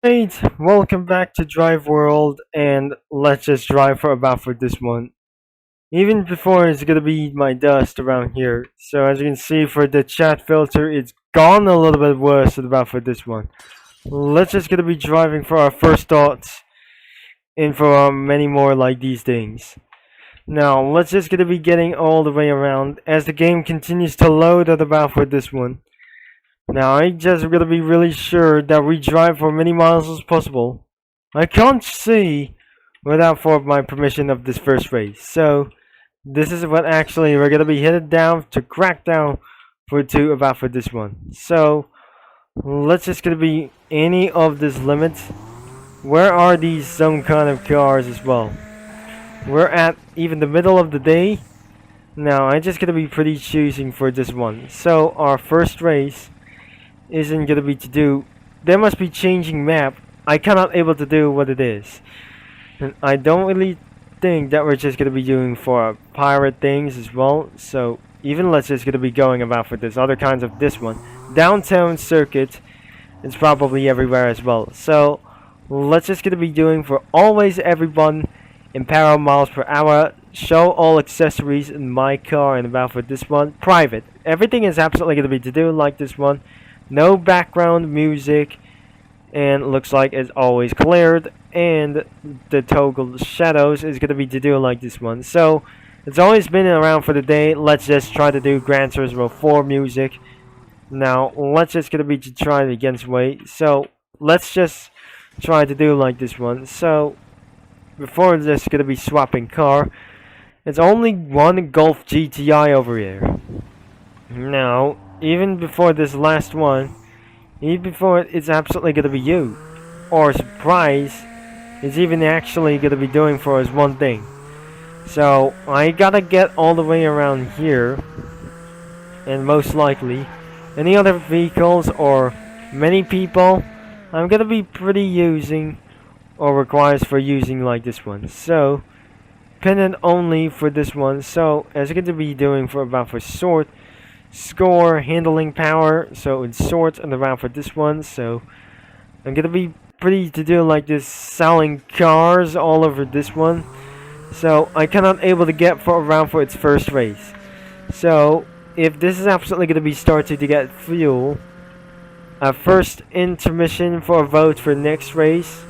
Hey, welcome back to Drive World, and let's just drive for this one. Even before it's gonna be my dust around here. So as you can see for the chat filter, it's gone a little bit worse about for this one. Let's just gonna be driving for our first thoughts, and for many more like these things. Now let's just gonna be getting all the way around as the game continues to load at about for this one. Now I just gotta be really sure that we drive for many miles as possible. I can't see without for my permission of this first race. So this is what actually we're gonna be headed down to crack down for two about for this one. So let's just gonna be any of this limits. Where are these some kind of cars as well? We're at even the middle of the day. Now I just gotta be pretty choosing for this one. So our first race isn't gonna be to do. There must be changing map. I cannot able to do what it is, and I don't really think that we're just gonna be doing for pirate things as well. So even let's just gonna be going about for this other kinds of this one downtown circuit. It's probably everywhere as well. So let's just gonna be doing for always everyone in parallel miles per hour. Show all accessories in my car and about for this one private. Everything is absolutely gonna be to do like this one. No background music, and looks like it's always cleared, and the toggle shadows is going to be to do like this one. So it's always been around for the day. Let's just try to do Gran Turismo 4 music. Now let's just going to be to try it against weight. So let's just try to do like this one. So before this going to be swapping car, it's only one Golf GTI over here. Now even before this last one, even before it's absolutely gonna be you, or surprise, it's even actually gonna be doing for us one thing. So I gotta get all the way around here, and most likely, any other vehicles or many people, I'm gonna be pretty using, or requires for using like this one. So pennant only for this one. So as you're gonna be doing for about for sort. Score, handling power, so it's short and around for this one. So I'm gonna be pretty to do like this, selling cars all over this one. So I cannot able to get for around for its first race. So if this is absolutely gonna be started to get fuel, a first intermission for a vote for next race.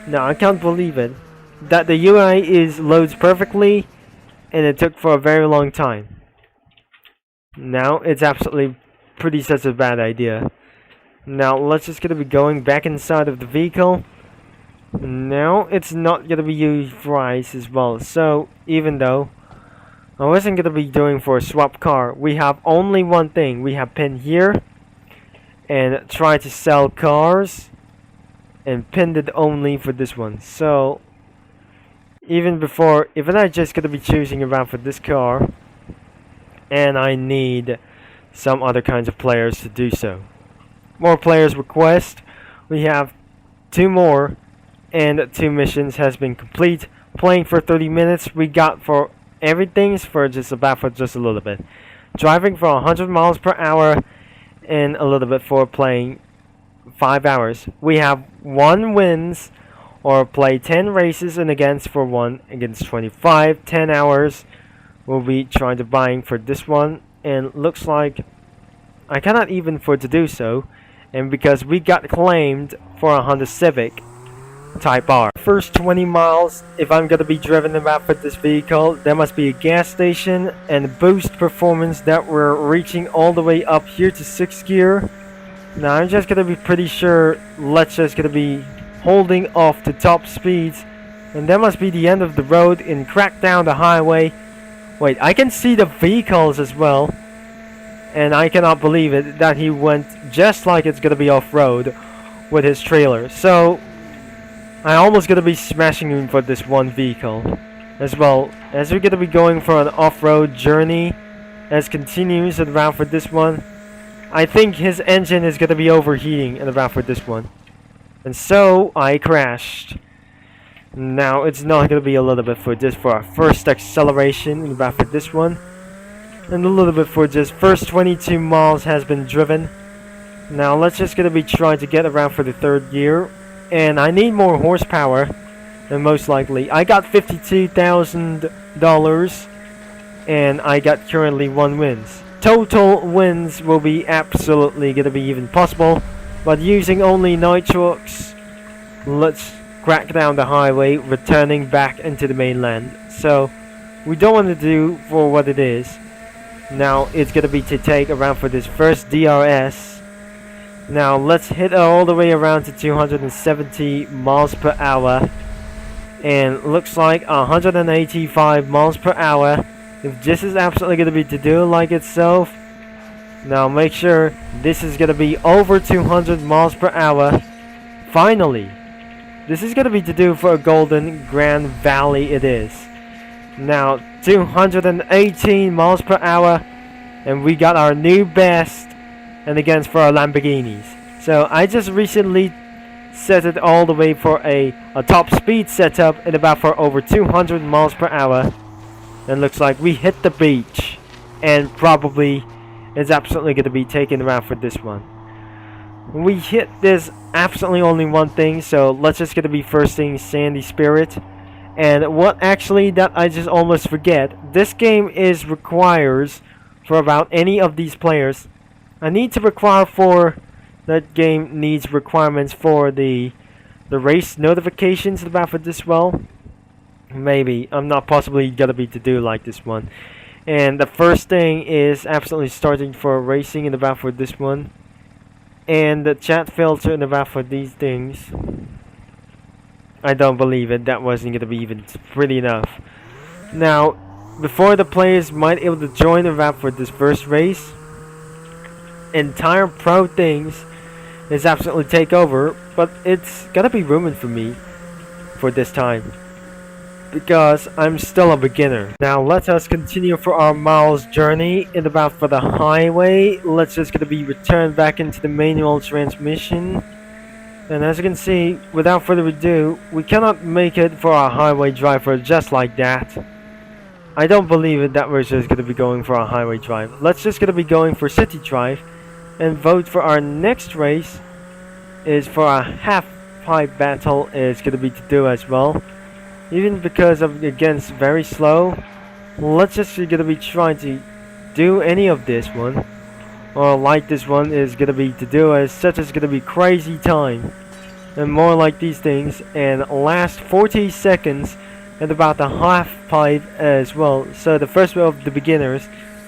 Now I can't believe it that the UI is loads perfectly, and it took for a very long time. Now it's absolutely pretty such a bad idea. Now let's just gonna be going back inside of the vehicle. Now it's not gonna be used for ice as well. So even though I wasn't gonna be doing for a swap car, we have only one thing. We have pin here and try to sell cars and pinned it only for this one. So even before, even I just gonna be choosing around for this car, and I need some other kinds of players to do so. More players request. We have two more, and two missions has been complete. Playing for 30 minutes. We got for everything's for just about for just a little bit. Driving for 100 miles per hour, and a little bit for playing 5 hours. We have 1 wins, or play 10 races and against for 1 against 25. 10 hours. We'll be trying to buying for this one, and looks like I cannot even afford to do so, and because we got claimed for a Honda Civic Type R. First 20 miles, if I'm gonna be driven about for this vehicle, there must be a gas station and boost performance that we're reaching all the way up here to 6th gear. Now I'm just gonna be pretty sure, let's just gonna be holding off the top speeds, and that must be the end of the road and crack down the highway. Wait, I can see the vehicles as well, and I cannot believe it that he went just like it's gonna be off-road with his trailer. So I almost gonna be smashing him for this one vehicle as well, as we're gonna be going for an off-road journey as continues around for this one. I think his engine is gonna be overheating and around for this one, and so I crashed. Now it's not gonna be a little bit for this for our first acceleration about for this one, and a little bit for just first 22 miles has been driven. Now let's just gonna be trying to get around for the third gear, and I need more horsepower than most likely. I got $52,000 and I got currently 1 wins. Total wins will be absolutely gonna be even possible, but using only nitrox, let's crack down the highway, returning back into the mainland. So we don't want to do for what it is. Now it's gonna be to take around for this first DRS. Now let's hit all the way around to 270 miles per hour, and looks like 185 miles per hour. If this is absolutely gonna be to do like itself, now make sure this is gonna be over 200 miles per hour. Finally, this is gonna be to do for a golden Grand Valley. It is now 218 miles per hour, and we got our new best, and again for our Lamborghinis. So I just recently set it all the way for a top speed setup at about for over 200 miles per hour, and looks like we hit the beach, and probably it's absolutely going to be taken around for this one. We hit this absolutely only one thing, so let's just going to be first thing Sandy Spirit. And what actually that I just almost forget, this game is requires for about any of these players. I need to require for that game needs requirements for the race notifications about for this. Well, maybe I'm not possibly gonna be to do like this one. And the first thing is absolutely starting for racing in about for this one, and the chat filter in about for these things. I don't believe it. That wasn't gonna be even pretty enough. Now, before the players might able to join about for this first race, entire pro things is absolutely take over, but it's gotta be ruined for me for this time, because I'm still a beginner. Now let us continue for our miles journey in about for the highway. Let's just gonna be returned back into the manual transmission. And as you can see, without further ado, we cannot make it for our highway drive for just like that. I don't believe it that we're just gonna be going for a highway drive. Let's just gonna be going for city drive, and vote for our next race is for a half pipe battle is gonna be to do as well. Even because of against very slow, let's just gonna be trying to do any of this one, or like this one is gonna be to do as such as gonna be crazy time, and more like these things, and last 40 seconds and about the half pipe as well. So the first way of the beginners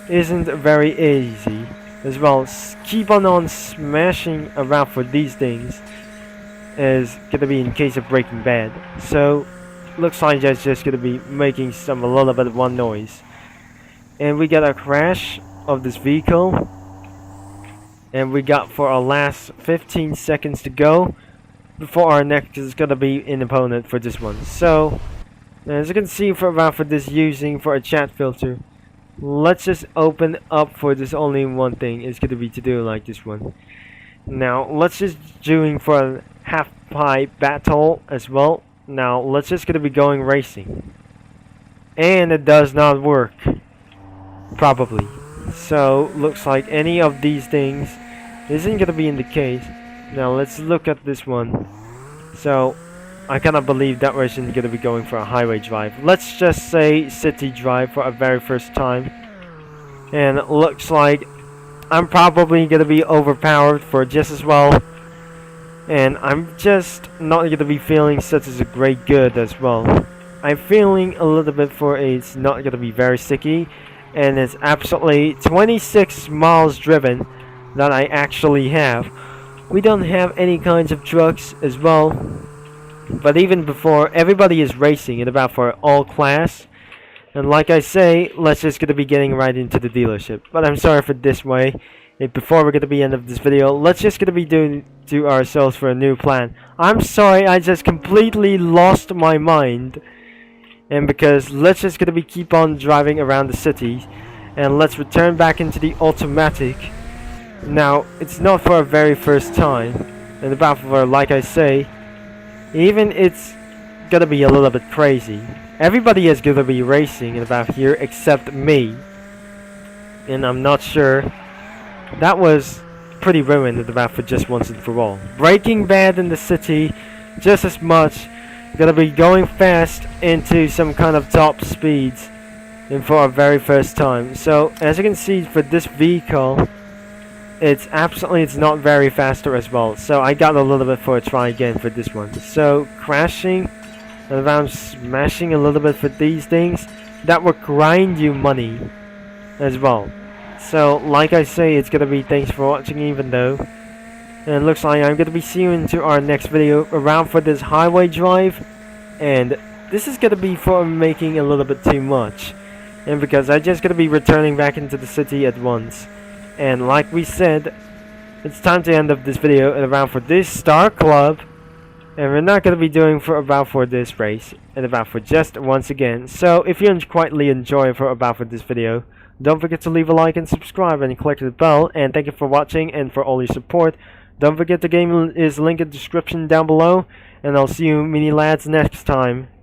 isn't very easy as well. Keep on smashing around for these things is gonna be in case of Breaking Bad. So looks like that's just gonna be making a little bit of one noise, and we got a crash of this vehicle, and we got for our last 15 seconds to go before our next is gonna be an opponent for this one. So as you can see for around for this using for a chat filter, let's just open up for this only one thing is gonna be to do like this one. Now let's just doing for a half pipe battle as well. Now let's just gonna be going racing, and it does not work probably. So looks like any of these things isn't gonna be in the case. Now let's look at this one. So I cannot believe that we're gonna be going for a highway drive. Let's just say city drive for a very first time, and it looks like I'm probably gonna be overpowered for just as well, and I'm just not gonna be feeling such as a great good as well. I'm feeling a little bit for it's not gonna be very sticky, and it's absolutely 26 miles driven that I actually have. We don't have any kinds of trucks as well, but even before, everybody is racing in about for all class. And like I say, let's just gonna be getting right into the dealership. But I'm sorry for this way. Before we're gonna be end of this video, let's just gonna be doing to ourselves for a new plan. I'm sorry, I just completely lost my mind. And because let's just gonna be keep on driving around the city, and let's return back into the automatic. Now it's not for a very first time, and about for like I say, even it's gonna be a little bit crazy. Everybody is gonna be racing about here except me, and I'm not sure. That was pretty ruined at about for just once and for all. Breaking Bad in the city, just as much. Gonna be going fast into some kind of top speeds, and for our very first time. So as you can see for this vehicle, it's not very faster as well. So I got a little bit for a try again for this one. So crashing and around smashing a little bit for these things, that will grind you money as well. So like I say, it's gonna be thanks for watching even though. And it looks like I'm gonna be seeing you into our next video around for this highway drive. And this is gonna be for making a little bit too much. And because I'm just gonna be returning back into the city at once. And like we said, it's time to end up this video and around for this Star Club. And we're not going to be doing for about for this race and about for just once again. So if you quietly enjoy for about for this video, don't forget to leave a like and subscribe and click the bell. And thank you for watching and for all your support. Don't forget the game is linked in the description down below. And I'll see you mini lads next time.